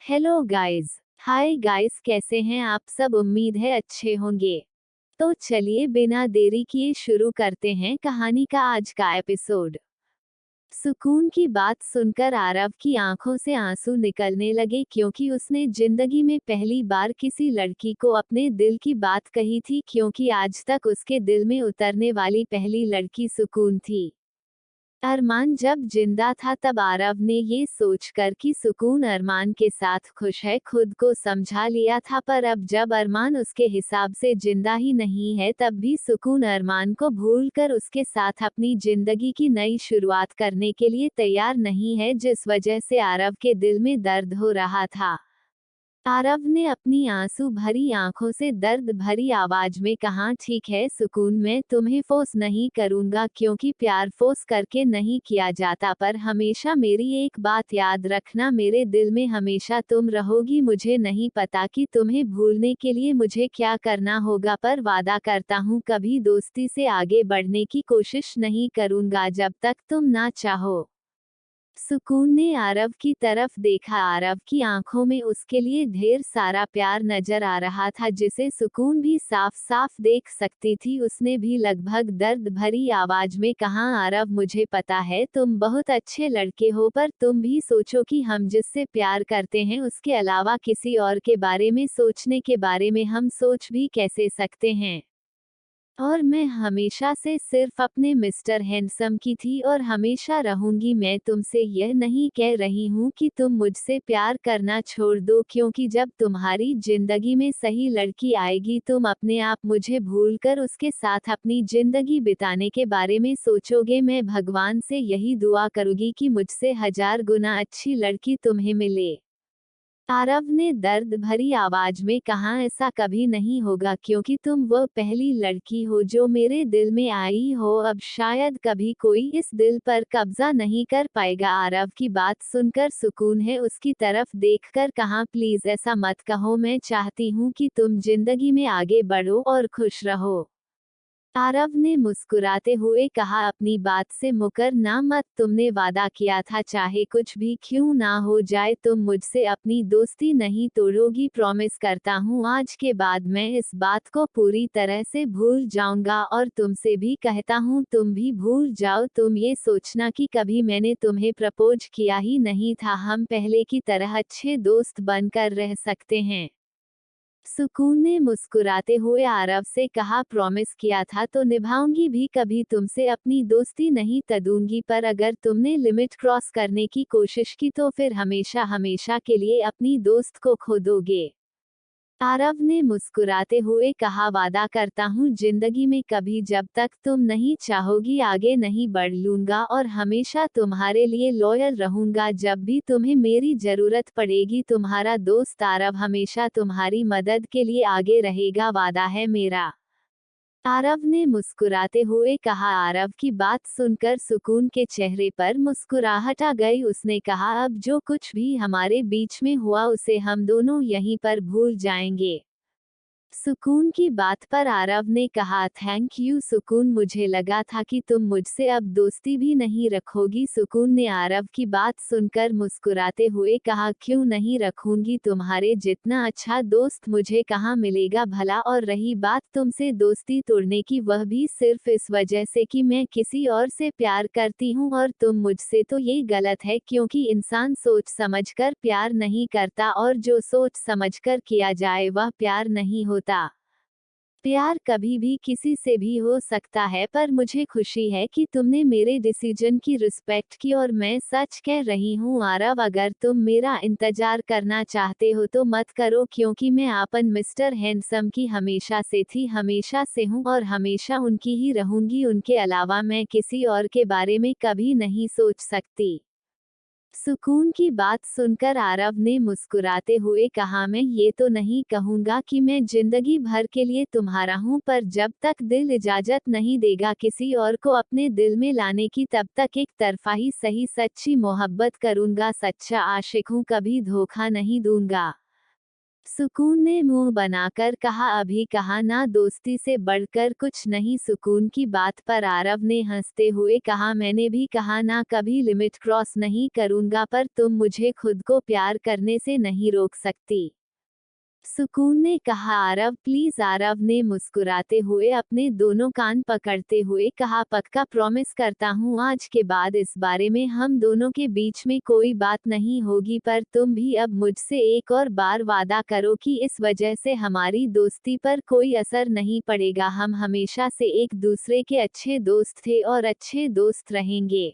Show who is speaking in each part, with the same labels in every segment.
Speaker 1: Hello guys. Hi guys, कैसे हैं आप सब? उम्मीद है अच्छे होंगे। तो चलिए बिना देरी किए शुरू करते हैं कहानी का आज का एपिसोड। सुकून की बात सुनकर आरव की आंखों से आंसू निकलने लगे क्योंकि उसने जिंदगी में पहली बार किसी लड़की को अपने दिल की बात कही थी, क्योंकि आज तक उसके दिल में उतरने वाली पहली लड़की सुकून थी। अरमान जब जिंदा था तब आरव ने ये सोचकर कि सुकून अरमान के साथ खुश है खुद को समझा लिया था, पर अब जब अरमान उसके हिसाब से जिंदा ही नहीं है तब भी सुकून अरमान को भूलकर उसके साथ अपनी जिंदगी की नई शुरुआत करने के लिए तैयार नहीं है, जिस वजह से आरव के दिल में दर्द हो रहा था। आरव ने अपनी आंसू भरी आंखों से दर्द भरी आवाज में कहा, ठीक है सुकून, मैं तुम्हें फोर्स नहीं करूंगा क्योंकि प्यार फोर्स करके नहीं किया जाता, पर हमेशा मेरी एक बात याद रखना, मेरे दिल में हमेशा तुम रहोगी। मुझे नहीं पता कि तुम्हें भूलने के लिए मुझे क्या करना होगा, पर वादा करता हूँ कभी दोस्ती से आगे बढ़ने की कोशिश नहीं करूंगा जब तक तुम ना चाहो। सुकून ने आरव की तरफ देखा। आरव की आंखों में उसके लिए ढेर सारा प्यार नजर आ रहा था, जिसे सुकून भी साफ साफ देख सकती थी। उसने भी लगभग दर्द भरी आवाज में कहा, आरव मुझे पता है तुम बहुत अच्छे लड़के हो, पर तुम भी सोचो कि हम जिससे प्यार करते हैं उसके अलावा किसी और के बारे में सोचने के बारे में हम सोच भी कैसे सकते हैं। और मैं हमेशा से सिर्फ अपने मिस्टर हैंडसम की थी और हमेशा रहूंगी। मैं तुमसे यह नहीं कह रही हूँ कि तुम मुझसे प्यार करना छोड़ दो, क्योंकि जब तुम्हारी जिंदगी में सही लड़की आएगी तुम अपने आप मुझे भूलकर उसके साथ अपनी जिंदगी बिताने के बारे में सोचोगे। मैं भगवान से यही दुआ करूंगी कि मुझसे 1000 गुना अच्छी लड़की तुम्हें मिले। आरव ने दर्द भरी आवाज में कहा, ऐसा कभी नहीं होगा क्योंकि तुम वो पहली लड़की हो जो मेरे दिल में आई हो। अब शायद कभी कोई इस दिल पर कब्जा नहीं कर पाएगा। आरव की बात सुनकर सुकून है उसकी तरफ देखकर कहा, प्लीज ऐसा मत कहो, मैं चाहती हूँ कि तुम जिंदगी में आगे बढ़ो और खुश रहो। आरव ने मुस्कुराते हुए कहा, अपनी बात से मुकर ना मत, तुमने वादा किया था चाहे कुछ भी क्यों ना हो जाए तुम मुझसे अपनी दोस्ती नहीं तोड़ोगी। प्रॉमिस करता हूँ आज के बाद मैं इस बात को पूरी तरह से भूल जाऊंगा, और तुमसे भी कहता हूँ तुम भी भूल जाओ। तुम ये सोचना कि कभी मैंने तुम्हें प्रपोज किया ही नहीं था, हम पहले की तरह अच्छे दोस्त बनकर रह सकते हैं। सुकून ने मुस्कुराते हुए आरव से कहा, प्रॉमिस किया था तो निभाऊंगी भी, कभी तुमसे अपनी दोस्ती नहीं तोड़ूंगी, पर अगर तुमने लिमिट क्रॉस करने की कोशिश की तो फिर हमेशा हमेशा के लिए अपनी दोस्त को खो दोगे। आरव ने मुस्कुराते हुए कहा, वादा करता हूँ जिंदगी में कभी जब तक तुम नहीं चाहोगी आगे नहीं बढ़ लूंगा, और हमेशा तुम्हारे लिए लॉयल रहूंगा। जब भी तुम्हें मेरी जरूरत पड़ेगी तुम्हारा दोस्त आरव हमेशा तुम्हारी मदद के लिए आगे रहेगा, वादा है मेरा। आरव ने मुस्कुराते हुए कहा। आरव की बात सुनकर सुकून के चेहरे पर मुस्कुराहट आ गई। उसने कहा, अब जो कुछ भी हमारे बीच में हुआ उसे हम दोनों यहीं पर भूल जाएंगे। सुकून की बात पर आरव ने कहा, थैंक यू सुकून, मुझे लगा था कि तुम मुझसे अब दोस्ती भी नहीं रखोगी। सुकून ने आरव की बात सुनकर मुस्कुराते हुए कहा, क्यों नहीं रखूंगी, तुम्हारे जितना अच्छा दोस्त मुझे कहाँ मिलेगा भला। और रही बात तुमसे दोस्ती तोड़ने की, वह भी सिर्फ इस वजह से कि मैं किसी और से प्यार करती हूँ और तुम मुझसे, तो ये गलत है क्योंकि इंसान सोच समझकर प्यार नहीं करता, और जो सोच समझकर किया जाए वह प्यार नहीं होता। प्यार कभी भी किसी से भी हो सकता है, पर मुझे खुशी है कि तुमने मेरे डिसीजन की रिस्पेक्ट की, और मैं सच कह रही हूँ आरव, अगर तुम मेरा इंतजार करना चाहते हो तो मत करो, क्योंकि मैं आपन मिस्टर हैंडसम की हमेशा से थी, हमेशा से हूँ और हमेशा उनकी ही रहूंगी। उनके अलावा मैं किसी और के बारे में कभी नहीं सोच सकती। सुकून की बात सुनकर आरव ने मुस्कुराते हुए कहा, मैं ये तो नहीं कहूंगा कि मैं जिंदगी भर के लिए तुम्हारा हूँ, पर जब तक दिल इजाजत नहीं देगा किसी और को अपने दिल में लाने की तब तक एक तरफा ही सही सच्ची मोहब्बत करूंगा। सच्चा आशिक हूँ, कभी धोखा नहीं दूंगा। सुकून ने मुंह बनाकर कहा, अभी कहा ना, दोस्ती से बढ़कर कुछ नहीं। सुकून की बात पर आरव ने हंसते हुए कहा, मैंने भी कहा ना, कभी लिमिट क्रॉस नहीं करूंगा, पर तुम मुझे खुद को प्यार करने से नहीं रोक सकती। सुकून ने कहा, आरव प्लीज। आरव ने मुस्कुराते हुए अपने दोनों कान पकड़ते हुए कहा, पक्का प्रॉमिस करता हूँ, आज के बाद इस बारे में हम दोनों के बीच में कोई बात नहीं होगी। पर तुम भी अब मुझसे एक और बार वादा करो कि इस वजह से हमारी दोस्ती पर कोई असर नहीं पड़ेगा। हम हमेशा से एक दूसरे के अच्छे दोस्त थे और अच्छे दोस्त रहेंगे।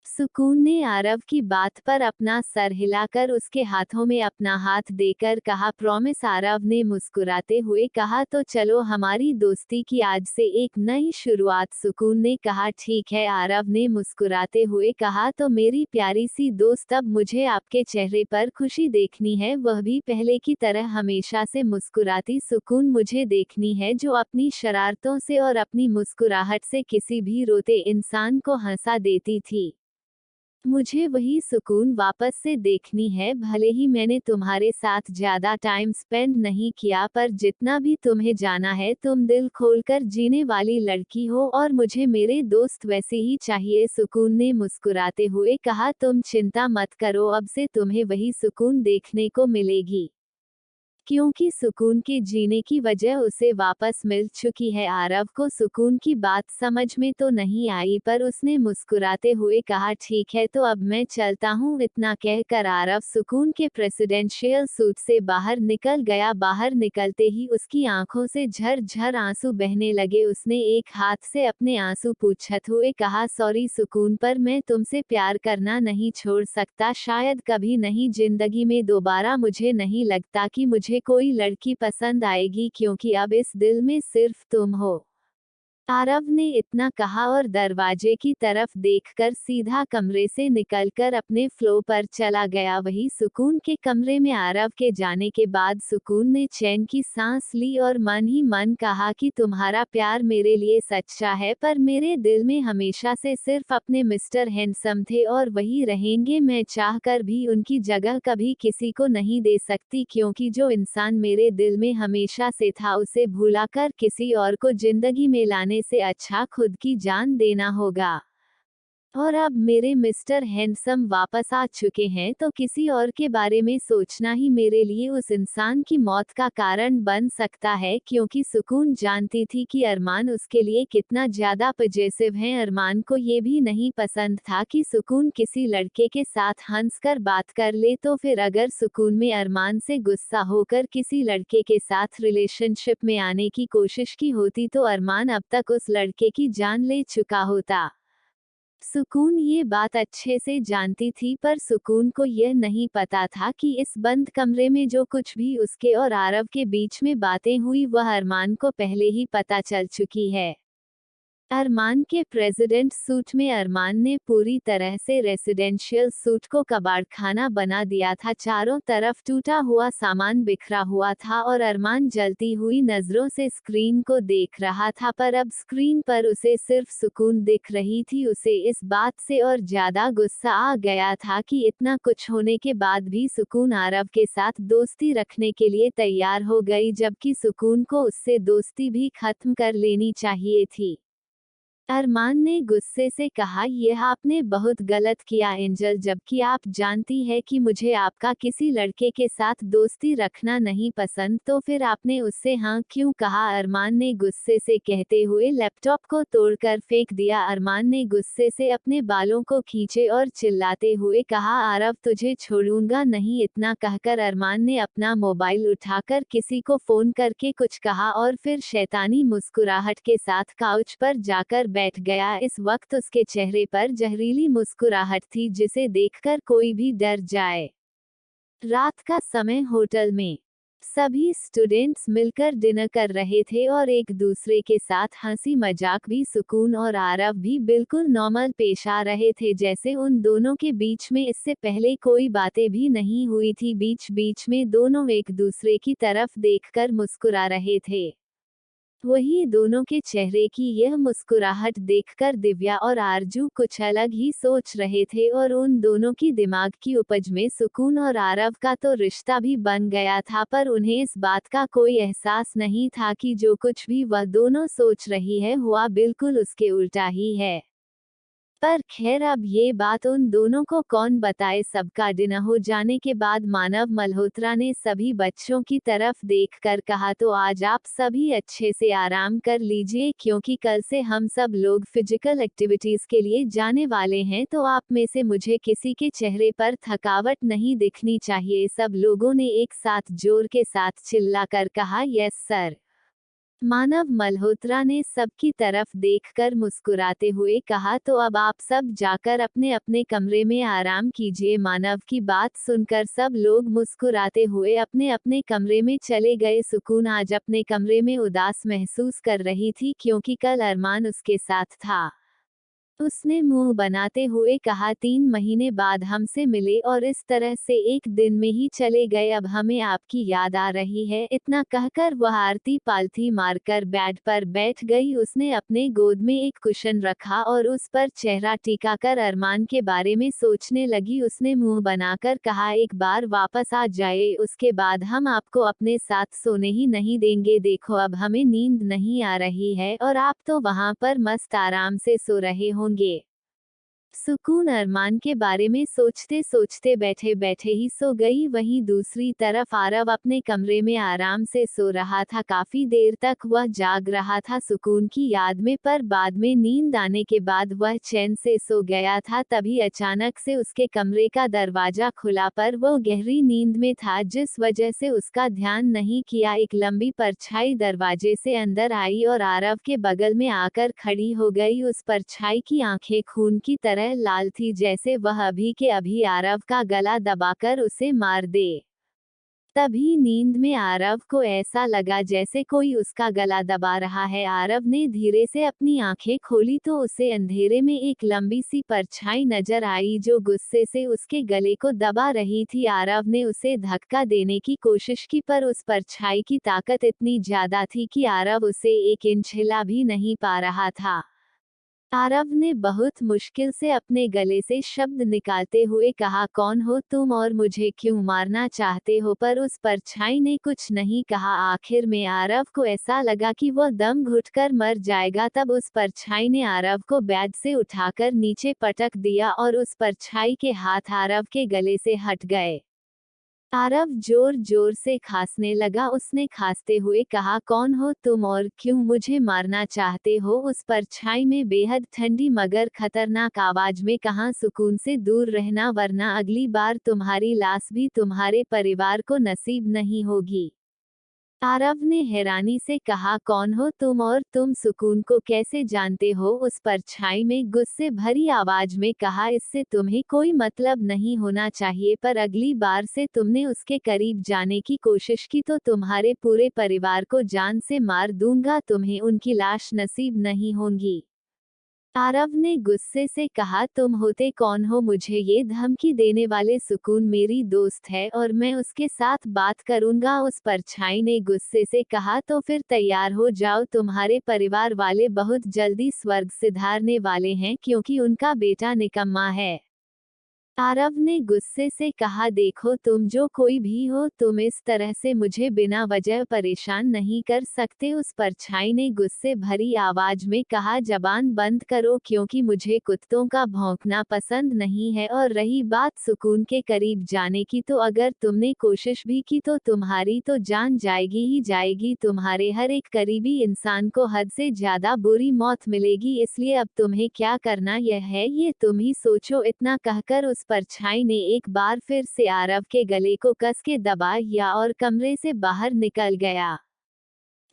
Speaker 1: सुकून ने आरव की बात पर अपना सर हिलाकर उसके हाथों में अपना हाथ देकर कहा, प्रॉमिस। आरव ने मुस्कुराते हुए कहा, तो चलो हमारी दोस्ती की आज से एक नई शुरुआत। सुकून ने कहा, ठीक है। आरव ने मुस्कुराते हुए कहा, तो मेरी प्यारी सी दोस्त, अब मुझे आपके चेहरे पर खुशी देखनी है, वह भी पहले की तरह हमेशा से मुस्कुराती। सुकून मुझे देखनी है, जो अपनी शरारतों से और अपनी मुस्कुराहट से किसी भी रोते इंसान को हंसा देती थी। मुझे वही सुकून वापस से देखनी है। भले ही मैंने तुम्हारे साथ ज्यादा टाइम स्पेंड नहीं किया, पर जितना भी तुम्हें जाना है, तुम दिल खोलकर जीने वाली लड़की हो और मुझे मेरे दोस्त वैसे ही चाहिए। सुकून ने मुस्कुराते हुए कहा, तुम चिंता मत करो, अब से तुम्हें वही सुकून देखने को मिलेगी, क्योंकि सुकून के जीने की वजह उसे वापस मिल चुकी है। आरव को सुकून की बात समझ में तो नहीं आई, पर उसने मुस्कुराते हुए कहा, ठीक है, तो अब मैं चलता हूँ। इतना कहकर आरव सुकून के प्रेसिडेंशियल सूट से बाहर निकल गया। बाहर निकलते ही उसकी आंखों से झर-झर आंसू बहने लगे। उसने एक हाथ से अपने आंसू पोंछते हुए कहा, सॉरी सुकून, पर मैं तुमसे प्यार करना नहीं छोड़ सकता, शायद कभी नहीं, जिंदगी में दोबारा। मुझे नहीं लगता कि मुझे कोई लड़की पसंद आएगी, क्योंकि अब इस दिल में सिर्फ तुम हो। आरव ने इतना कहा और दरवाजे की तरफ देखकर सीधा कमरे से निकलकर अपने फ्लो पर चला गया। वही सुकून के कमरे में आरव के जाने के बाद सुकून ने चैन की सांस ली और मन ही मन कहा कि तुम्हारा प्यार मेरे लिए सच्चा है, पर मेरे दिल में हमेशा से सिर्फ अपने मिस्टर हैंडसम थे और वही रहेंगे। मैं चाहकर भी उनकी जगह कभी किसी को नहीं दे सकती, क्योंकि जो इंसान मेरे दिल में हमेशा से था, उसे भुलाकर किसी और को जिंदगी में लाने से अच्छा खुद की जान देना होगा। और अब मेरे मिस्टर हैंडसम वापस आ चुके हैं, तो किसी और के बारे में सोचना ही मेरे लिए उस इंसान की मौत का कारण बन सकता है। क्योंकि सुकून जानती थी कि अरमान उसके लिए कितना ज्यादा पजेसिव है। अरमान को ये भी नहीं पसंद था कि सुकून किसी लड़के के साथ हंसकर बात कर ले, तो फिर अगर सुकून में अरमान से गुस्सा होकर किसी लड़के के साथ रिलेशनशिप में आने की कोशिश की होती, तो अरमान अब तक उस लड़के की जान ले चुका होता। सुकून ये बात अच्छे से जानती थी, पर सुकून को यह नहीं पता था कि इस बंद कमरे में जो कुछ भी उसके और आरव के बीच में बातें हुई, वह अरमान को पहले ही पता चल चुकी है। अरमान के प्रेसिडेंट सूट में अरमान ने पूरी तरह से रेसिडेंशियल सूट को कबाड़खाना बना दिया था। चारों तरफ टूटा हुआ सामान बिखरा हुआ था और अरमान जलती हुई नजरों से स्क्रीन को देख रहा था, पर अब स्क्रीन पर उसे सिर्फ सुकून दिख रही थी। उसे इस बात से और ज्यादा गुस्सा आ गया था कि इतना कुछ होने के बाद भी सुकून आरव के साथ दोस्ती रखने के लिए तैयार हो गई, जबकि सुकून को उससे दोस्ती भी खत्म कर लेनी चाहिए थी। अरमान ने गुस्से से कहा, यह आपने बहुत गलत किया एंजल, जबकि आप जानती है कि मुझे आपका किसी लड़के के साथ दोस्ती रखना नहीं पसंद, तो फिर आपने उससे हाँ क्यों कहा? अरमान ने गुस्से से कहते हुए लैपटॉप को तोड़कर फेंक दिया। अरमान ने गुस्से से अपने बालों को खींचे और चिल्लाते हुए कहा, आरव तुझे छोड़ूंगा नहीं। इतना कहकर अरमान ने अपना मोबाइल उठाकर किसी को फोन करके कुछ कहा और फिर शैतानी मुस्कुराहट के साथ काउच पर जाकर बैठ गया। इस वक्त उसके चेहरे पर जहरीली मुस्कुराहट थी, जिसे देखकर कोई भी डर जाए। रात का समय होटल में सभी स्टूडेंट्स मिलकर डिनर कर रहे थे और एक दूसरे के साथ हंसी मजाक भी। सुकून और आरव भी बिल्कुल नॉर्मल पेश आ रहे थे, जैसे उन दोनों के बीच में इससे पहले कोई बातें भी नहीं हुई थी। बीच बीच में दोनों एक दूसरे की तरफ देखकर मुस्कुरा रहे थे। वही दोनों के चेहरे की यह मुस्कुराहट देखकर दिव्या और आरजू कुछ अलग ही सोच रहे थे और उन दोनों की दिमाग की उपज में सुकून और आरव का तो रिश्ता भी बन गया था, पर उन्हें इस बात का कोई एहसास नहीं था कि जो कुछ भी वह दोनों सोच रही है हुआ बिल्कुल उसके उल्टा ही है। पर खैर अब ये बात उन दोनों को कौन बताए। सबका डिनर हो जाने के बाद मानव मल्होत्रा ने सभी बच्चों की तरफ देखकर कहा, तो आज आप सभी अच्छे से आराम कर लीजिए क्योंकि कल से हम सब लोग फिजिकल एक्टिविटीज के लिए जाने वाले हैं, तो आप में से मुझे किसी के चेहरे पर थकावट नहीं दिखनी चाहिए। सब लोगों ने एक साथ जोर के साथ चिल्लाकर कहा, यस सर। मानव मल्होत्रा ने सबकी तरफ देखकर मुस्कुराते हुए कहा, तो अब आप सब जाकर अपने अपने कमरे में आराम कीजिए। मानव की बात सुनकर सब लोग मुस्कुराते हुए अपने अपने कमरे में चले गए। सुकून आज अपने कमरे में उदास महसूस कर रही थी क्योंकि कल अरमान उसके साथ था। उसने मुंह बनाते हुए कहा, 3 महीने बाद हमसे मिले और इस तरह से एक दिन में ही चले गए, अब हमें आपकी याद आ रही है। इतना कहकर वह आरती पालथी मारकर बेड पर बैठ गई। उसने अपने गोद में एक कुशन रखा और उस पर चेहरा टिकाकर अरमान के बारे में सोचने लगी। उसने मुंह बनाकर कहा, एक बार वापस आ जाए, उसके बाद हम आपको अपने साथ सोने ही नहीं देंगे। देखो अब हमें नींद नहीं आ रही है और आप तो वहां पर मस्त आराम से सो रहे होंगे। सुकून अरमान के बारे में सोचते सोचते बैठे बैठे ही सो गई। वहीं दूसरी तरफ आरव अपने कमरे में आराम से सो रहा था। काफी देर तक वह जाग रहा था सुकून की याद में, पर बाद में नींद आने के बाद वह चैन से सो गया था। तभी अचानक से उसके कमरे का दरवाजा खुला, पर वह गहरी नींद में था जिस वजह से उसका ध्यान नहीं किया। एक लंबी परछाई दरवाजे से अंदर आई और आरव के बगल में आकर खड़ी हो गई। उस परछाई की आंखें खून की तरह लाल थी, जैसे वह अभी के अभी आरव का गला दबाकर उसे मार दे। तभी नींद में आरव को ऐसा लगा जैसे कोई उसका गला दबा रहा है। आरव ने धीरे से अपनी आंखें खोली तो उसे अंधेरे में एक लंबी सी परछाई नजर आई जो गुस्से से उसके गले को दबा रही थी। आरव ने उसे धक्का देने की कोशिश की, पर उस परछाई की ताकत इतनी ज्यादा थी कि आरव उसे 1 इंच हिला भी नहीं पा रहा था। आरव ने बहुत मुश्किल से अपने गले से शब्द निकालते हुए कहा, कौन हो तुम और मुझे क्यों मारना चाहते हो? पर उस परछाई ने कुछ नहीं कहा। आखिर में आरव को ऐसा लगा कि वह दम घुटकर मर जाएगा। तब उस परछाई ने आरव को बेड से उठाकर नीचे पटक दिया और उस परछाई के हाथ आरव के गले से हट गए। आरव जोर जोर से खांसने लगा। उसने खांसते हुए कहा, कौन हो तुम और क्यों मुझे मारना चाहते हो? उस परछाई में बेहद ठंडी मगर खतरनाक आवाज में कहा, सुकून से दूर रहना वरना अगली बार तुम्हारी लाश भी तुम्हारे परिवार को नसीब नहीं होगी। आरव ने हैरानी से कहा, कौन हो तुम और तुम सुकून को कैसे जानते हो? उस परछाई में गुस्से भरी आवाज में कहा, इससे तुम्हें कोई मतलब नहीं होना चाहिए, पर अगली बार से तुमने उसके करीब जाने की कोशिश की तो तुम्हारे पूरे परिवार को जान से मार दूंगा। तुम्हें उनकी लाश नसीब नहीं होगी। आरव ने गुस्से से कहा, तुम होते कौन हो मुझे ये धमकी देने वाले? सुकून मेरी दोस्त है और मैं उसके साथ बात करूंगा। उस परछाई ने गुस्से से कहा, तो फिर तैयार हो जाओ, तुम्हारे परिवार वाले बहुत जल्दी स्वर्ग सिधारने वाले हैं क्योंकि उनका बेटा निकम्मा है। आरव ने गुस्से से कहा, देखो तुम जो कोई भी हो, तुम इस तरह से मुझे बिना वजह परेशान नहीं कर सकते। उस परछाई ने गुस्से भरी आवाज में कहा, जबान बंद करो क्योंकि मुझे कुत्तों का भौंकना पसंद नहीं है। और रही बात सुकून के करीब जाने की, तो अगर तुमने कोशिश भी की तो तुम्हारी तो जान जाएगी ही जाएगी। तुम्हारे हर एक करीबी इंसान को हद से ज्यादा बुरी मौत मिलेगी, इसलिए अब तुम्हें क्या करना यह है ये तुम ही सोचो। इतना कहकर उस परछाई ने एक बार फिर से आरव के गले को कस के दबाया और कमरे से बाहर निकल गया।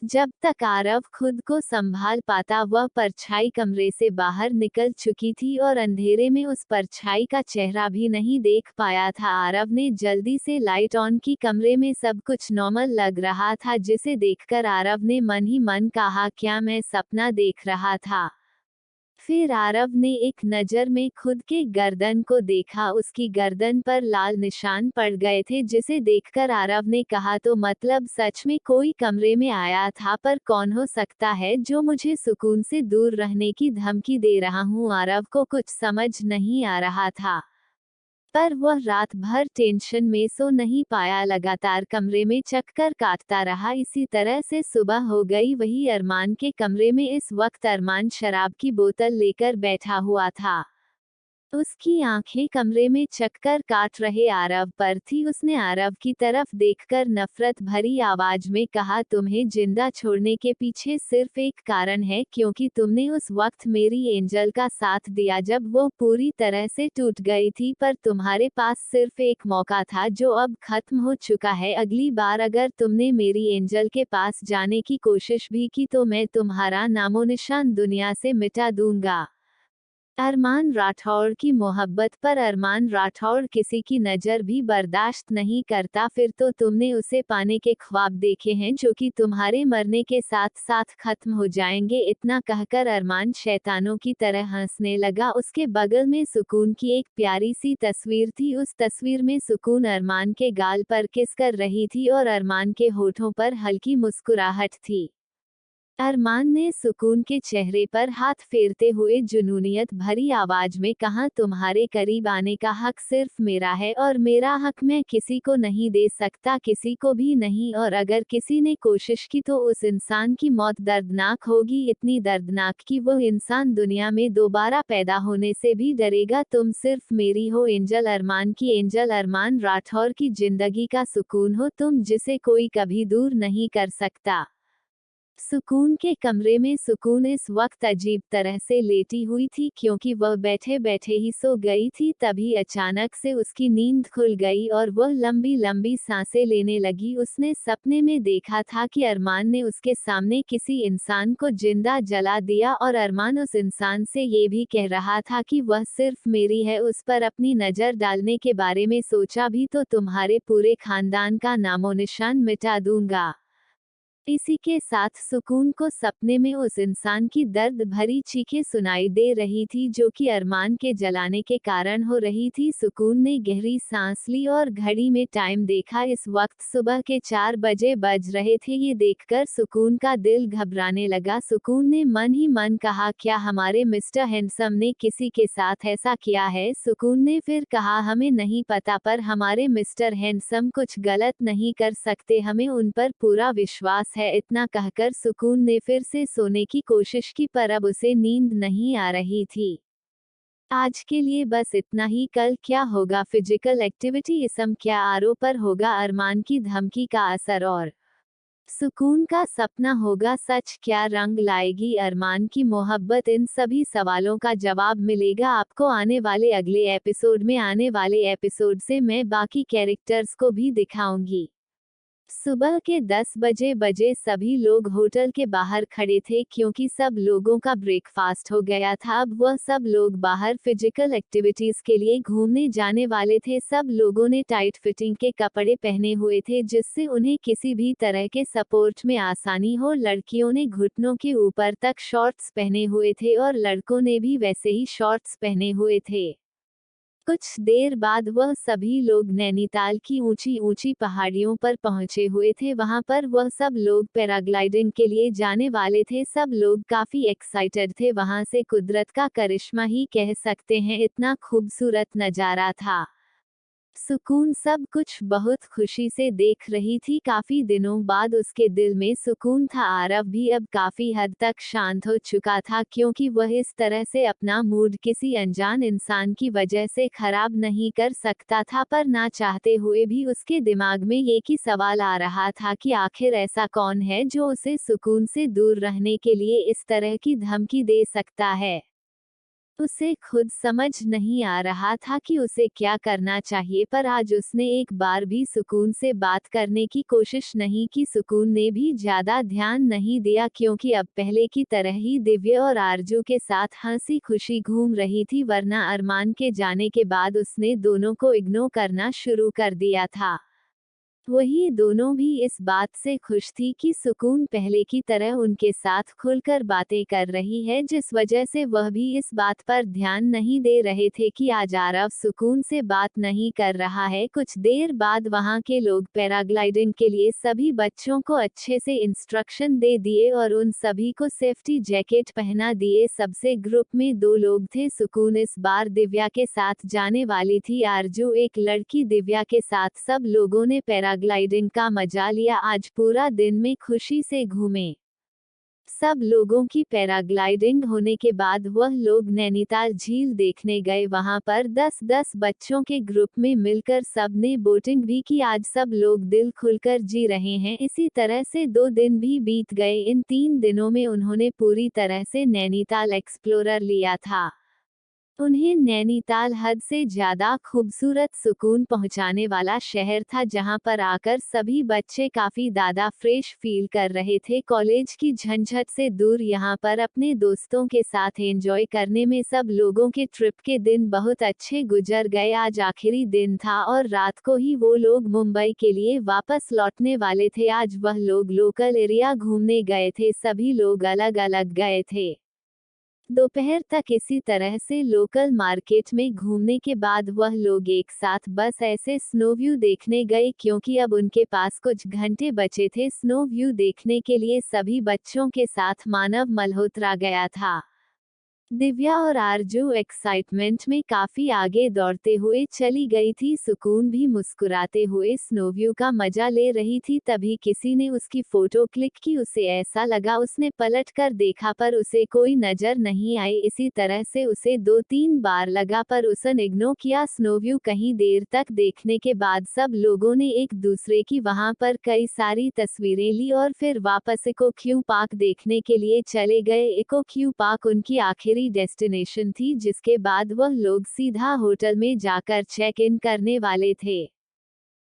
Speaker 1: जब तक आरव खुद को संभाल पाता वह परछाई कमरे से बाहर निकल चुकी थी और अंधेरे में उस परछाई का चेहरा भी नहीं देख पाया था। आरव ने जल्दी से लाइट ऑन की। कमरे में सब कुछ नॉर्मल लग रहा था, जिसे देखकर आरव ने मन ही मन कहा, क्या मैं सपना देख रहा था? फिर आरव ने एक नज़र में खुद के गर्दन को देखा, उसकी गर्दन पर लाल निशान पड़ गए थे, जिसे देखकर आरव ने कहा, तो मतलब सच में कोई कमरे में आया था, पर कौन हो सकता है जो मुझे सुकून से दूर रहने की धमकी दे रहा हूँ। आरव को कुछ समझ नहीं आ रहा था, पर वह रात भर टेंशन में सो नहीं पाया, लगातार कमरे में चक्कर काटता रहा। इसी तरह से सुबह हो गई। वही अरमान के कमरे में इस वक्त अरमान शराब की बोतल लेकर बैठा हुआ था। उसकी आंखें कमरे में चक्कर काट रहे आरव पर थी। उसने आरव की तरफ देखकर नफरत भरी आवाज में कहा, तुम्हें जिंदा छोड़ने के पीछे सिर्फ एक कारण है, क्योंकि तुमने उस वक्त मेरी एंजल का साथ दिया जब वो पूरी तरह से टूट गई थी। पर तुम्हारे पास सिर्फ एक मौका था जो अब खत्म हो चुका है। अगली बार अगर तुमने मेरी एंजल के पास जाने की कोशिश भी की तो मैं तुम्हारा नामोनिशान दुनिया से मिटा दूंगा। अरमान राठौड़ की मोहब्बत पर अरमान राठौड़ किसी की नज़र भी बर्दाश्त नहीं करता। फिर तो तुमने उसे पाने के ख्वाब देखे हैं जो कि तुम्हारे मरने के साथ साथ खत्म हो जाएंगे। इतना कहकर अरमान शैतानों की तरह हंसने लगा। उसके बगल में सुकून की एक प्यारी सी तस्वीर थी। उस तस्वीर में सुकून अरमान के गाल पर किस कर रही थी और अरमान के होठों पर हल्की मुस्कुराहट थी। अरमान ने सुकून के चेहरे पर हाथ फेरते हुए जुनूनियत भरी आवाज में कहा, तुम्हारे करीब आने का हक सिर्फ मेरा है और मेरा हक मैं किसी को नहीं दे सकता, किसी को भी नहीं। और अगर किसी ने कोशिश की तो उस इंसान की मौत दर्दनाक होगी, इतनी दर्दनाक कि वो इंसान दुनिया में दोबारा पैदा होने से भी डरेगा। तुम सिर्फ मेरी हो एंजल, अरमान की एंजल, अरमान राठौर की जिंदगी का सुकून हो तुम, जिसे कोई कभी दूर नहीं कर सकता। सुकून के कमरे में सुकून इस वक्त अजीब तरह से लेटी हुई थी, क्योंकि वह बैठे बैठे ही सो गई थी। तभी अचानक से उसकी नींद खुल गई और वह लंबी लंबी सांसें लेने लगी। उसने सपने में देखा था कि अरमान ने उसके सामने किसी इंसान को जिंदा जला दिया और अरमान उस इंसान से ये भी कह रहा था कि वह सिर्फ मेरी है। उस पर अपनी नज़र डालने के बारे में सोचा भी तो तुम्हारे पूरे खानदान का नामोनिशान मिटा दूंगा। इसी के साथ सुकून को सपने में उस इंसान की दर्द भरी चीखें सुनाई दे रही थी जो कि अरमान के जलाने के कारण हो रही थी। सुकून ने गहरी सांस ली और घड़ी में टाइम देखा। इस वक्त सुबह के 4 बजे बज रहे थे। ये देखकर सुकून का दिल घबराने लगा। सुकून ने मन ही मन कहा, क्या हमारे मिस्टर हैंडसम ने किसी के साथ ऐसा किया है? सुकून ने फिर कहा, हमें नहीं पता, पर हमारे मिस्टर हैंडसम कुछ गलत नहीं कर सकते, हमें उन पर पूरा विश्वास है। इतना कहकर सुकून ने फिर से सोने की कोशिश की, पर अब उसे नींद नहीं आ रही थी। आज के लिए बस इतना ही। कल क्या होगा? फिजिकल एक्टिविटी इसम क्या आरओ पर होगा? अरमान की धमकी का असर और सुकून का सपना होगा सच? क्या रंग लाएगी अरमान की मोहब्बत? इन सभी सवालों का जवाब मिलेगा आपको आने वाले अगले एपिसोड में। आने वाले एपिसोड से मैं बाकी कैरेक्टर्स को भी दिखाऊंगी। सुबह के 10 बजे सभी लोग होटल के बाहर खड़े थे, क्योंकि सब लोगों का ब्रेकफास्ट हो गया था। अब वह सब लोग बाहर फिजिकल एक्टिविटीज के लिए घूमने जाने वाले थे। सब लोगों ने टाइट फिटिंग के कपड़े पहने हुए थे, जिससे उन्हें किसी भी तरह के सपोर्ट में आसानी हो। लड़कियों ने घुटनों के ऊपर तक शॉर्ट्स पहने हुए थे और लड़कों ने भी वैसे ही शॉर्ट्स पहने हुए थे। कुछ देर बाद वह सभी लोग नैनीताल की ऊंची ऊंची पहाड़ियों पर पहुंचे हुए थे। वहां पर वह सब लोग पैराग्लाइडिंग के लिए जाने वाले थे। सब लोग काफी एक्साइटेड थे। वहां से कुदरत का करिश्मा ही कह सकते हैं, इतना खूबसूरत नजारा था। सुकून सब कुछ बहुत खुशी से देख रही थी। काफी दिनों बाद उसके दिल में सुकून था। आरव भी अब काफी हद तक शांत हो चुका था, क्योंकि वह इस तरह से अपना मूड किसी अनजान इंसान की वजह से खराब नहीं कर सकता था। पर ना चाहते हुए भी उसके दिमाग में एक ही सवाल आ रहा था कि आखिर ऐसा कौन है जो उसे सुकून से दूर रहने के लिए इस तरह की धमकी दे सकता है। उसे खुद समझ नहीं आ रहा था कि उसे क्या करना चाहिए, पर आज उसने एक बार भी सुकून से बात करने की कोशिश नहीं की। सुकून ने भी ज्यादा ध्यान नहीं दिया, क्योंकि अब पहले की तरह ही दिव्य और आरजू के साथ हंसी खुशी घूम रही थी। वरना अरमान के जाने के बाद उसने दोनों को इग्नोर करना शुरू कर दिया था। वही दोनों भी इस बात से खुश थी कि सुकून पहले की तरह उनके साथ खुलकर बातें कर रही है, जिस वजह से वह भी इस बात पर ध्यान नहीं दे रहे थे कि आज आरव सुकून से बात नहीं कर रहा है। कुछ देर बाद वहां के लोग पैराग्लाइडिंग के लिए सभी बच्चों को अच्छे से इंस्ट्रक्शन दे दिए और उन सभी को सेफ्टी जैकेट पहना दिए। सबसे ग्रुप में 2 लोग थे। सुकून इस बार दिव्या के साथ जाने वाली थी, आरजू एक लड़की दिव्या के साथ। सब लोगों ने पैराग्लाइडिंग का मजा लिया, आज पूरा दिन में खुशी से घूमे। सब लोगों की पैराग्लाइडिंग होने के बाद वह लोग नैनीताल झील देखने गए। वहां पर 10-10 बच्चों के ग्रुप में मिलकर सब ने बोटिंग भी की। आज सब लोग दिल खुलकर जी रहे हैं। इसी तरह से 2 दिन भी बीत गए। इन 3 दिनों में उन्होंने पूरी तरह से नैनीताल एक्सप्लोरर लिया था। उन्हें नैनीताल हद से ज्यादा खूबसूरत सुकून पहुंचाने वाला शहर था, जहां पर आकर सभी बच्चे काफी ज्यादा फ्रेश फील कर रहे थे। कॉलेज की झंझट से दूर यहां पर अपने दोस्तों के साथ एंजॉय करने में सब लोगों के ट्रिप के दिन बहुत अच्छे गुजर गए। आज आखिरी दिन था और रात को ही वो लोग मुंबई के लिए वापस लौटने वाले थे। आज वह लोग लोकल एरिया घूमने गए थे, सभी लोग अलग अलग गए थे। दोपहर तक इसी तरह से लोकल मार्केट में घूमने के बाद वह लोग एक साथ बस ऐसे स्नो व्यू देखने गए, क्योंकि अब उनके पास कुछ घंटे बचे थे। स्नो व्यू देखने के लिए सभी बच्चों के साथ मानव मल्होत्रा गया था। दिव्या और आरजू एक्साइटमेंट में काफी आगे दौड़ते हुए चली गई थी। सुकून भी मुस्कुराते हुए स्नोव्यू का मजा ले रही थी। तभी किसी ने उसकी फोटो क्लिक की। उसे ऐसा लगा, उसने पलट कर देखा पर उसे कोई नजर नहीं आई। इसी तरह से उसे 2-3 बार लगा पर उसने इग्नोर किया। स्नोव्यू कहीं देर तक देखने के बाद सब लोगों ने एक दूसरे की वहां पर कई सारी तस्वीरें ली और फिर वापस इको क्यू पार्क देखने के लिए चले गए। इको क्यू पार्क उनकी आखिरी डेस्टिनेशन थी, जिसके बाद वह लोग सीधा होटल में जाकर चेक इन करने वाले थे।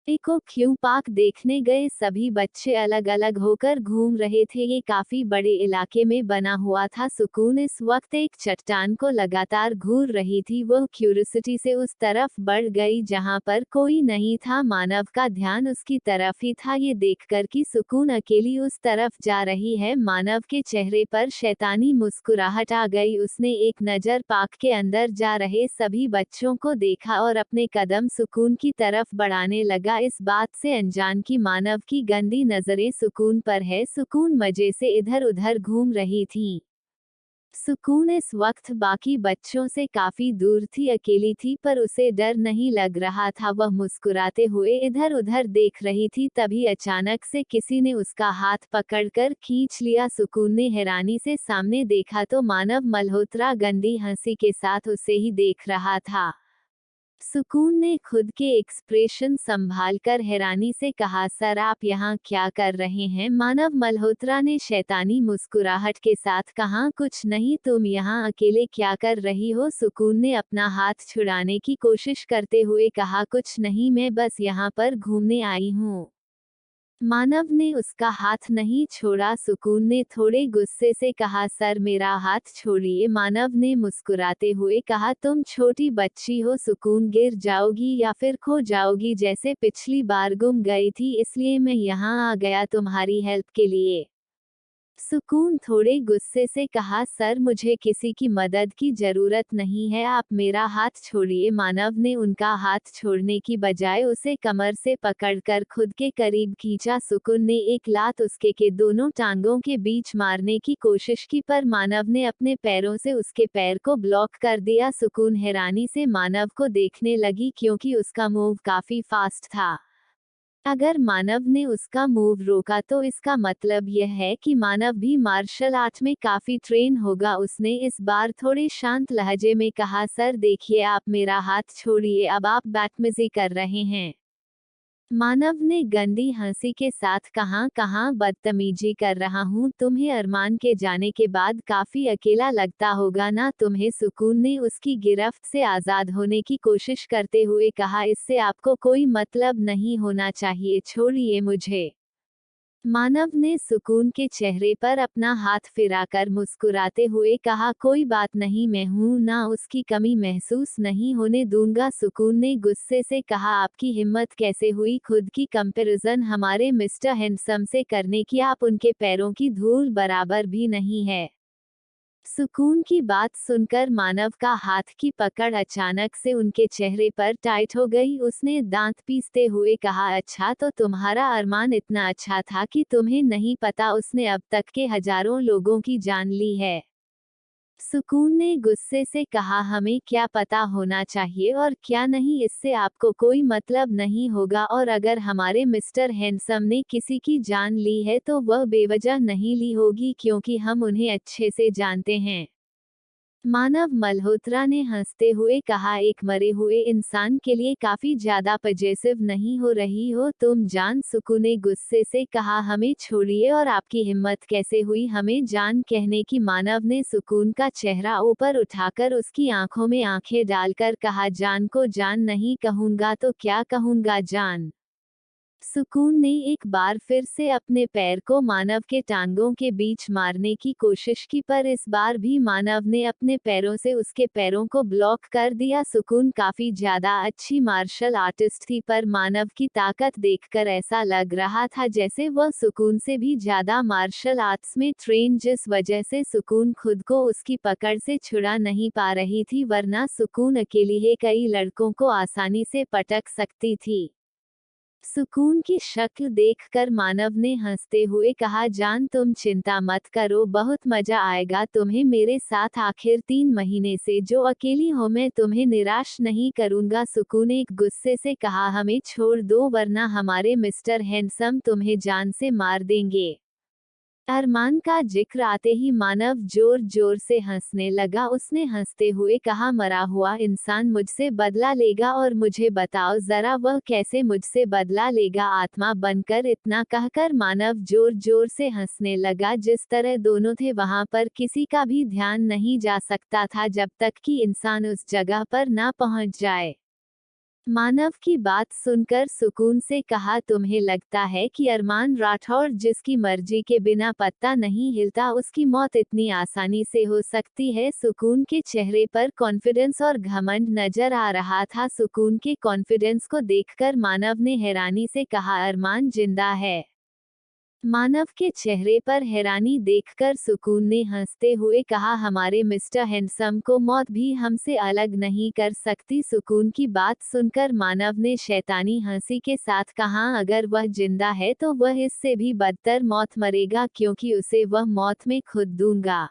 Speaker 1: इको क्यू पार्क देखने गए सभी बच्चे अलग अलग होकर घूम रहे थे। ये काफी बड़े इलाके में बना हुआ था। सुकून इस वक्त एक चट्टान को लगातार घूर रही थी। वह क्यूरियोसिटी से उस तरफ बढ़ गई जहां पर कोई नहीं था। मानव का ध्यान उसकी तरफ ही था। ये देखकर कि सुकून अकेली उस तरफ जा रही है, मानव के चेहरे पर शैतानी मुस्कुराहट आ गई। उसने एक नजर पार्क के अंदर जा रहे सभी बच्चों को देखा और अपने कदम सुकून की तरफ बढ़ाने लगा, इस बात से अनजान कि मानव की गंदी नजरें सुकून पर है। सुकून मजे से इधर उधर घूम रही थी। सुकून इस वक्त बाकी बच्चों से काफी दूर थी, अकेली थी, पर उसे डर नहीं लग रहा था। वह मुस्कुराते हुए इधर उधर देख रही थी। तभी अचानक से किसी ने उसका हाथ पकड़कर खींच लिया। सुकून ने हैरानी से सामने देखा तो मानव मल्होत्रा गंदी हंसी के साथ उसे ही देख रहा था। सुकून ने खुद के एक्सप्रेशन संभालकर हैरानी से कहा, सर आप यहाँ क्या कर रहे हैं? मानव मल्होत्रा ने शैतानी मुस्कुराहट के साथ कहा, कुछ नहीं, तुम यहाँ अकेले क्या कर रही हो? सुकून ने अपना हाथ छुड़ाने की कोशिश करते हुए कहा, कुछ नहीं, मैं बस यहाँ पर घूमने आई हूँ। मानव ने उसका हाथ नहीं छोड़ा। सुकून ने थोड़े गुस्से से कहा, सर मेरा हाथ छोड़िए। मानव ने मुस्कुराते हुए कहा, तुम छोटी बच्ची हो, सुकून गिर जाओगी या फिर खो जाओगी जैसे पिछली बार गुम गई थी, इसलिए मैं यहाँ आ गया तुम्हारी हेल्प के लिए। सुकून थोड़े गुस्से से कहा, सर मुझे किसी की मदद की जरूरत नहीं है, आप मेरा हाथ छोड़िए। मानव ने उनका हाथ छोड़ने की बजाय उसे कमर से पकड़कर खुद के करीब खींचा। सुकून ने एक लात उसके के दोनों टांगों के बीच मारने की कोशिश की, पर मानव ने अपने पैरों से उसके पैर को ब्लॉक कर दिया। सुकून हैरानी से मानव को देखने लगी, क्योंकि उसका मूव काफी फास्ट था। अगर मानव ने उसका मूव रोका तो इसका मतलब यह है कि मानव भी मार्शल आर्ट में काफी ट्रेन होगा। उसने इस बार थोड़े शांत लहजे में कहा, सर देखिए, आप मेरा हाथ छोड़िए, अब आप बदतमीजी कर रहे हैं। मानव ने गंदी हंसी के साथ कहा, कहाँ बदतमीजी कर रहा हूँ? तुम्हें अरमान के जाने के बाद काफी अकेला लगता होगा ना तुम्हें? सुकून ने उसकी गिरफ्त से आजाद होने की कोशिश करते हुए कहा, इससे आपको कोई मतलब नहीं होना चाहिए, छोड़िए मुझे। मानव ने सुकून के चेहरे पर अपना हाथ फिराकर मुस्कुराते हुए कहा, कोई बात नहीं, मैं हूं ना, उसकी कमी महसूस नहीं होने दूंगा। सुकून ने गुस्से से कहा, आपकी हिम्मत कैसे हुई खुद की कंपैरिजन हमारे मिस्टर हैंडसम से करने की, आप उनके पैरों की धूल बराबर भी नहीं है। सुकून की बात सुनकर मानव का हाथ की पकड़ अचानक से उनके चेहरे पर टाइट हो गई। उसने दांत पीसते हुए कहा, अच्छा तो तुम्हारा अरमान इतना अच्छा था कि तुम्हें नहीं पता उसने अब तक के हजारों लोगों की जान ली है। सुकून ने गुस्से से कहा, हमें क्या पता होना चाहिए और क्या नहीं, इससे आपको कोई मतलब नहीं होगा, और अगर हमारे मिस्टर हैंडसम ने किसी की जान ली है तो वह बेवजह नहीं ली होगी, क्योंकि हम उन्हें अच्छे से जानते हैं। मानव मल्होत्रा ने हंसते हुए कहा, एक मरे हुए इंसान के लिए काफी ज्यादा पजेसिव नहीं हो रही हो तुम जान। सुकून ने गुस्से से कहा, हमें छोड़िए, और आपकी हिम्मत कैसे हुई हमें जान कहने की। मानव ने सुकून का चेहरा ऊपर उठाकर उसकी आंखों में आंखें डालकर कहा, जान को जान नहीं कहूंगा तो क्या कहूंगा जान। सुकून ने एक बार फिर से अपने पैर को मानव के टांगों के बीच मारने की कोशिश की, पर इस बार भी मानव ने अपने पैरों से उसके पैरों को ब्लॉक कर दिया। सुकून काफी ज्यादा अच्छी मार्शल आर्टिस्ट थी, पर मानव की ताकत देखकर ऐसा लग रहा था जैसे वह सुकून से भी ज्यादा मार्शल आर्ट्स में ट्रेन, जिस वजह से सुकून खुद को उसकी पकड़ से छुड़ा नहीं पा रही थी, वरना सुकून अकेली ही कई लड़कों को आसानी से पटक सकती थी। सुकून की शक्ल देखकर मानव ने हंसते हुए कहा, जान तुम चिंता मत करो, बहुत मजा आएगा तुम्हें मेरे साथ, आखिर 3 महीने से जो अकेली हो मैं तुम्हें निराश नहीं करूंगा। सुकून ने गुस्से से कहा, हमें छोड़ दो वरना हमारे मिस्टर हैंडसम तुम्हें जान से मार देंगे। अरमान का जिक्र आते ही मानव जोर जोर से हंसने लगा। उसने हंसते हुए कहा, मरा हुआ इंसान मुझसे बदला लेगा, और मुझे बताओ जरा वह कैसे मुझसे बदला लेगा आत्मा बनकर। इतना कहकर मानव जोर जोर से हंसने लगा। जिस तरह दोनों थे वहां पर किसी का भी ध्यान नहीं जा सकता था जब तक कि इंसान उस जगह पर ना पहुंच जाए। मानव की बात सुनकर सुकून से कहा, तुम्हें लगता है कि अरमान राठौर जिसकी मर्जी के बिना पत्ता नहीं हिलता, उसकी मौत इतनी आसानी से हो सकती है। सुकून के चेहरे पर कॉन्फिडेंस और घमंड नजर आ रहा था। सुकून के कॉन्फिडेंस को देखकर मानव ने हैरानी से कहा, अरमान जिंदा है। मानव के चेहरे पर हैरानी देखकर सुकून ने हंसते हुए कहा, हमारे मिस्टर हैंडसम को मौत भी हमसे अलग नहीं कर सकती। सुकून की बात सुनकर मानव ने शैतानी हंसी के साथ कहा, अगर वह जिंदा है तो वह इससे भी बदतर मौत मरेगा, क्योंकि उसे वह मौत में खुद दूंगा।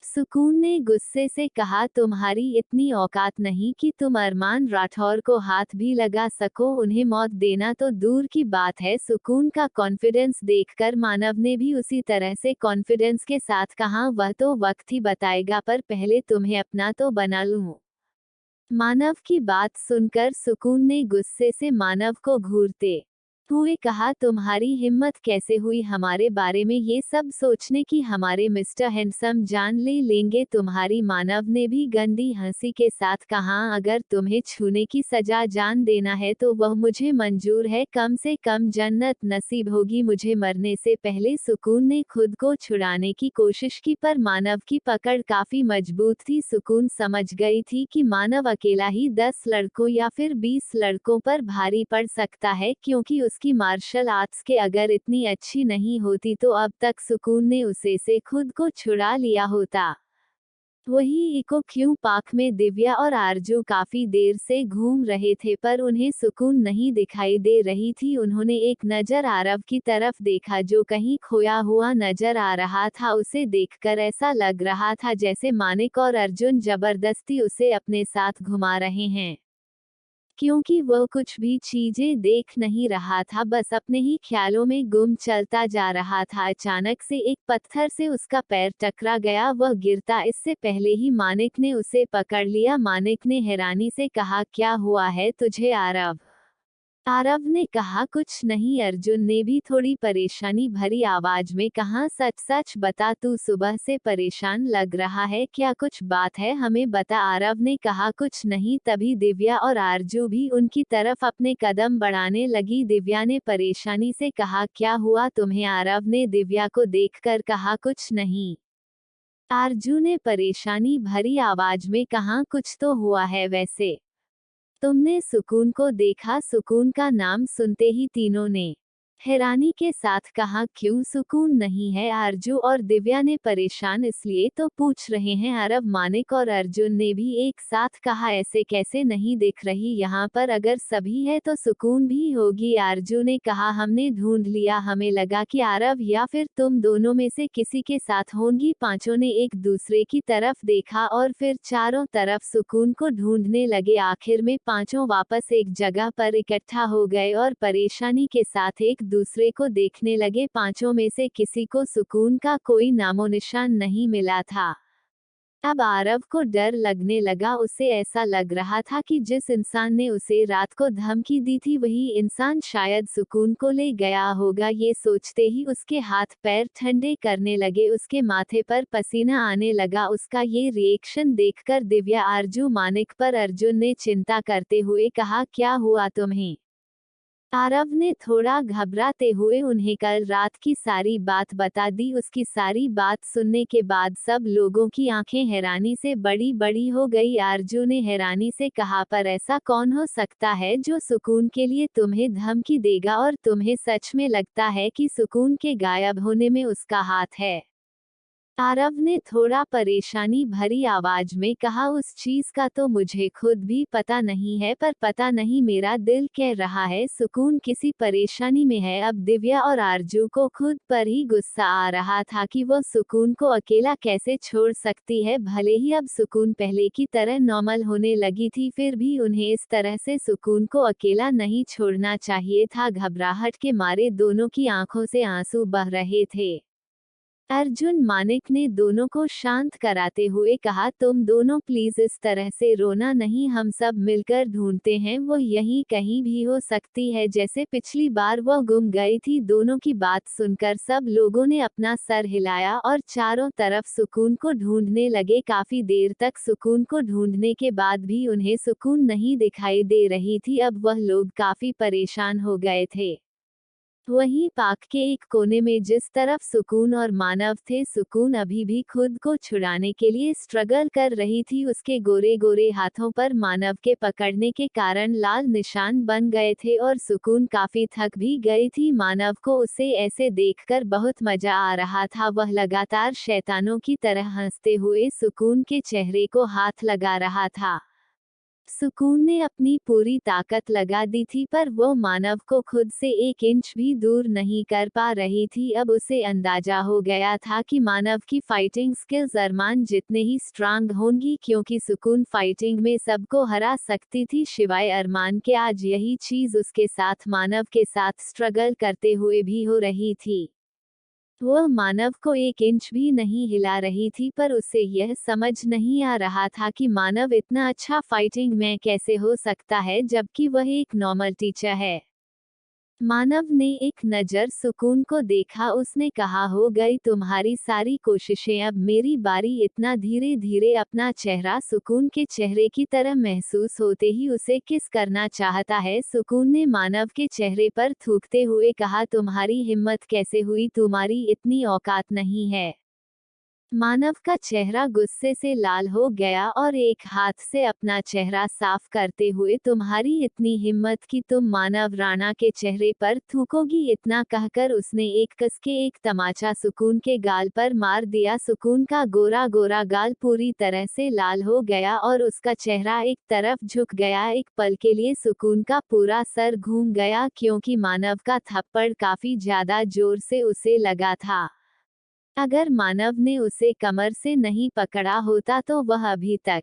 Speaker 1: सुकून ने गुस्से से कहा, तुम्हारी इतनी औकात नहीं कि तुम अरमान राठौर को हाथ भी लगा सको, उन्हें मौत देना तो दूर की बात है। सुकून का कॉन्फिडेंस देखकर मानव ने भी उसी तरह से कॉन्फिडेंस के साथ कहा, वह तो वक्त ही बताएगा, पर पहले तुम्हें अपना तो बना लूं। मानव की बात सुनकर सुकून ने गुस्से से मानव को घूरते हुए कहा, तुम्हारी हिम्मत कैसे हुई हमारे बारे में ये सब सोचने की, हमारे मिस्टर हैंडसम जान ले लेंगे तुम्हारी। मानव ने भी गंदी हंसी के साथ कहा, अगर तुम्हें छूने की सजा जान देना है तो वह मुझे मंजूर है, कम से कम जन्नत नसीब होगी मुझे मरने से पहले। सुकून ने खुद को छुड़ाने की कोशिश की, पर मानव की पकड़ काफी मजबूत थी। सुकून समझ गई थी कि मानव अकेला ही 10 लड़कों या फिर 20 लड़कों पर भारी पड़ सकता है, क्योंकि उसकी मार्शल आर्ट्स के अगर इतनी अच्छी नहीं होती तो अब तक सुकून ने उसे से खुद को छुड़ा लिया होता। वही इको क्यों पार्क में दिव्या और आरजू काफी देर से घूम रहे थे, पर उन्हें सुकून नहीं दिखाई दे रही थी। उन्होंने एक नजर आरव की तरफ देखा जो कहीं खोया हुआ नजर आ रहा था। उसे देखकर ऐसा लग रहा था जैसे मानिक और अर्जुन जबरदस्ती उसे अपने साथ घुमा रहे हैं, क्योंकि वह कुछ भी चीजें देख नहीं रहा था, बस अपने ही ख्यालों में गुम चलता जा रहा था। अचानक से एक पत्थर से उसका पैर टकरा गया, वह गिरता इससे पहले ही मानिक ने उसे पकड़ लिया। मानिक ने हैरानी से कहा, क्या हुआ है तुझे आरव? आरव ने कहा कुछ नहीं। अर्जुन ने भी थोड़ी परेशानी भरी आवाज में कहा सच सच बता, तू सुबह से परेशान लग रहा है, क्या कुछ बात है, हमें बता। आरव ने कहा कुछ नहीं। तभी दिव्या और आरजू भी उनकी तरफ अपने कदम बढ़ाने लगी। दिव्या ने परेशानी से कहा क्या हुआ तुम्हें। आरव ने दिव्या को देखकर कहा कुछ नहीं। आरजू ने परेशानी भरी आवाज में कहा कुछ तो हुआ है वैसे। तुमने सुकून को देखा। सुकून का नाम सुनते ही तीनों ने हैरानी के साथ कहा क्यों सुकून नहीं है। आरजू और दिव्या ने परेशान इसलिए तो पूछ रहे हैं। आरव, मानिक और अर्जुन ने भी एक साथ कहा ऐसे कैसे नहीं दिख रही यहाँ पर, अगर सभी है तो सुकून भी होगी। आरजू ने कहा हमने ढूंढ लिया, हमें लगा कि आरव या फिर तुम दोनों में से किसी के साथ होंगी। पांचों ने एक दूसरे की तरफ देखा और फिर चारों तरफ सुकून को ढूंढने लगे। आखिर में पांचों वापस एक जगह पर इकट्ठा हो गए और परेशानी के साथ एक दूसरे को देखने लगे। पांचों में से किसी को सुकून का कोई नामो निशान नहीं मिला था। अब आरव को डर लगने लगा। उसे ऐसा लग रहा था कि जिस इंसान ने उसे रात को धमकी दी थी वही इंसान शायद सुकून को ले गया होगा। ये सोचते ही उसके हाथ पैर ठंडे करने लगे, उसके माथे पर पसीना आने लगा। उसका ये रिएक्शन देखकर दिव्या, आरजू, मानिक पर अर्जुन ने चिंता करते हुए कहा क्या हुआ तुम्हें। आरव ने थोड़ा घबराते हुए उन्हें कल रात की सारी बात बता दी। उसकी सारी बात सुनने के बाद सब लोगों की आंखें हैरानी से बड़ी बड़ी हो गई। आरजू ने हैरानी से कहा पर ऐसा कौन हो सकता है जो सुकून के लिए तुम्हें धमकी देगा, और तुम्हें सच में लगता है कि सुकून के गायब होने में उसका हाथ है। आरव ने थोड़ा परेशानी भरी आवाज में कहा उस चीज का तो मुझे खुद भी पता नहीं है, पर पता नहीं मेरा दिल कह रहा है सुकून किसी परेशानी में है। अब दिव्या और आरजू को खुद पर ही गुस्सा आ रहा था कि वो सुकून को अकेला कैसे छोड़ सकती है। भले ही अब सुकून पहले की तरह नॉर्मल होने लगी थी, फिर भी उन्हें इस तरह से सुकून को अकेला नहीं छोड़ना चाहिए था। घबराहट के मारे दोनों की आंखों से आंसू बह रहे थे। अर्जुन, मानिक ने दोनों को शांत कराते हुए कहा तुम दोनों प्लीज इस तरह से रोना नहीं, हम सब मिलकर ढूंढते हैं, वो यहीं कहीं भी हो सकती है जैसे पिछली बार वो गुम गई थी। दोनों की बात सुनकर सब लोगों ने अपना सर हिलाया और चारों तरफ सुकून को ढूंढने लगे। काफी देर तक सुकून को ढूंढने के बाद भी उन्हें सुकून नहीं दिखाई दे रही थी। अब वह लोग काफी परेशान हो गए थे। वहीं पार्क के एक कोने में जिस तरफ सुकून और मानव थे, सुकून अभी भी खुद को छुड़ाने के लिए स्ट्रगल कर रही थी। उसके गोरे गोरे हाथों पर मानव के पकड़ने के कारण लाल निशान बन गए थे और सुकून काफी थक भी गई थी। मानव को उसे ऐसे देखकर बहुत मजा आ रहा था। वह लगातार शैतानों की तरह हंसते हुए सुकून के चेहरे को हाथ लगा रहा था। सुकून ने अपनी पूरी ताकत लगा दी थी, पर वो मानव को खुद से 1 इंच भी दूर नहीं कर पा रही थी। अब उसे अंदाजा हो गया था कि मानव की फाइटिंग स्किल्स अरमान जितने ही स्ट्रांग होंगी, क्योंकि सुकून फाइटिंग में सबको हरा सकती थी सिवाय अरमान के। आज यही चीज उसके साथ मानव के साथ स्ट्रगल करते हुए भी हो रही थी। वह मानव को 1 इंच भी नहीं हिला रही थी, पर उसे यह समझ नहीं आ रहा था कि मानव इतना अच्छा फाइटिंग में कैसे हो सकता है, जबकि वह एक नॉर्मल टीचर है। मानव ने एक नज़र सुकून को देखा। उसने कहा हो गई तुम्हारी सारी कोशिशें, अब मेरी बारी। इतना धीरे धीरे अपना चेहरा सुकून के चेहरे की तरह महसूस होते ही उसे किस करना चाहता है। सुकून ने मानव के चेहरे पर थूकते हुए कहा तुम्हारी हिम्मत कैसे हुई, तुम्हारी इतनी औकात नहीं है। मानव का चेहरा गुस्से से लाल हो गया और एक हाथ से अपना चेहरा साफ करते हुए तुम्हारी इतनी हिम्मत कि तुम मानव राणा के चेहरे पर थूकोगी, इतना कहकर उसने एक कस के एक तमाचा सुकून के गाल पर मार दिया। सुकून का गोरा गोरा गाल पूरी तरह से लाल हो गया और उसका चेहरा एक तरफ झुक गया। एक पल के लिए सुकून का पूरा सर घूम गया, क्योंकि मानव का थप्पड़ काफी ज्यादा जोर से उसे लगा था। अगर मानव ने उसे कमर से नहीं पकड़ा होता तो वह अभी तक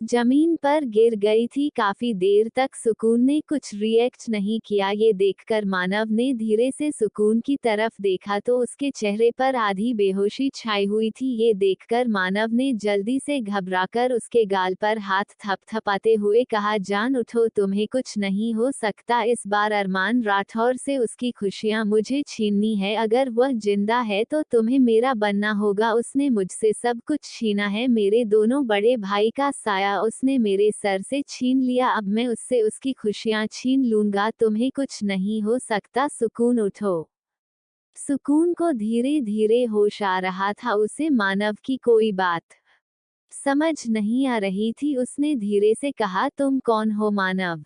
Speaker 1: जमीन पर गिर गई थी। काफी देर तक सुकून ने कुछ रिएक्ट नहीं किया। ये देखकर मानव ने धीरे से सुकून की तरफ देखा तो उसके चेहरे पर आधी बेहोशी छाई हुई थी। ये देखकर मानव ने जल्दी से घबराकर उसके गाल पर हाथ थपथपाते हुए कहा, जान उठो, तुम्हें कुछ नहीं हो सकता। इस बार अरमान राठौर से उसकी खुशियां मुझे छीननी है। अगर वह जिंदा है तो तुम्हें मेरा बनना होगा। उसने मुझसे सब कुछ छीना है, मेरे दोनों बड़े भाई का साया उसने मेरे सर से छीन लिया। अब मैं उससे उसकी खुशियां छीन लूंगा। तुम्हें कुछ नहीं हो सकता। सुकून उठो। सुकून को धीरे धीरे होश आ रहा था। उसे मानव की कोई बात समझ नहीं आ रही थी। उसने धीरे से कहा, तुम कौन हो? मानव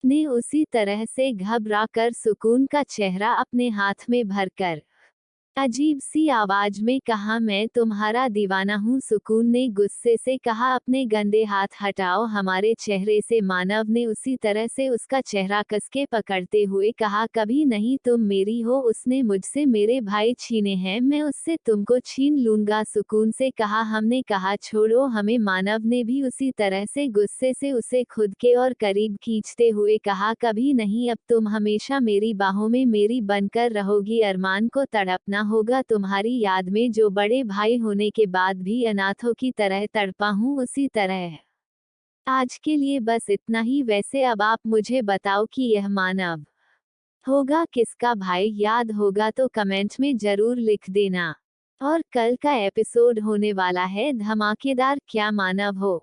Speaker 1: ने उसी तरह से घबरा कर सुकून का चेहरा अपने हाथ में भरकर अजीब सी आवाज में कहा, मैं तुम्हारा दीवाना हूँ। सुकून ने गुस्से से कहा, अपने गंदे हाथ हटाओ हमारे चेहरे से। मानव ने उसी तरह से उसका चेहरा कसके पकड़ते हुए कहा, कभी नहीं, तुम मेरी हो। उसने मुझसे मेरे भाई छीने हैं, मैं उससे तुमको छीन लूंगा। सुकून से कहा, हमने कहा छोड़ो हमें। मानव ने भी उसी तरह से गुस्से से उसे खुद के और करीब खींचते हुए कहा, कभी नहीं, अब तुम हमेशा मेरी बाहों में मेरी बनकर रहोगी। अरमान को तड़पना होगा तुम्हारी याद में, जो बड़े भाई होने के बाद भी अनाथों की तरह तड़पा हूँ, उसी तरह। आज के लिए बस इतना ही। वैसे अब आप मुझे बताओ कि यह मानव होगा किसका भाई? याद होगा तो कमेंट में जरूर लिख देना। और कल का एपिसोड होने वाला है धमाकेदार। क्या मानव हो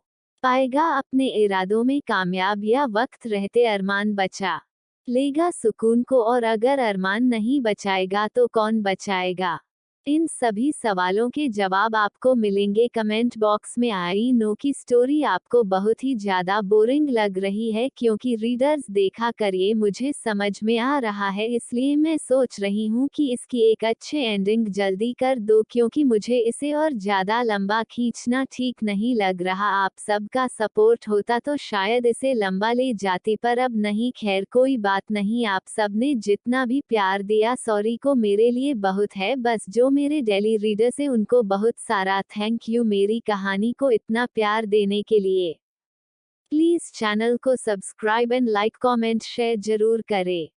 Speaker 1: पाएगा अपने इरादों में कामयाब, या वक्त रहते अरमान बचा लेगा सुकून को? और अगर अरमान नहीं बचाएगा तो कौन बचाएगा? इन सभी सवालों के जवाब आपको मिलेंगे कमेंट बॉक्स में। आई नो की स्टोरी आपको बहुत ही ज्यादा बोरिंग लग रही है, क्योंकि रीडर्स देखा करिए, मुझे समझ में आ रहा है, इसलिए मैं सोच रही हूँ कि इसकी एक अच्छे एंडिंग जल्दी कर दो, क्योंकि मुझे इसे और ज्यादा लंबा खींचना ठीक नहीं लग रहा। आप सबका सपोर्ट होता तो शायद इसे लंबा ले जाती, पर अब नहीं। खैर कोई बात नहीं, आप सबने जितना भी प्यार दिया, सॉरी को मेरे लिए बहुत है। बस जो मेरे डेली रीडर्स हैं उनको बहुत सारा थैंक यू मेरी कहानी को इतना प्यार देने के लिए। प्लीज चैनल को subscribe and like comment share जरूर करें।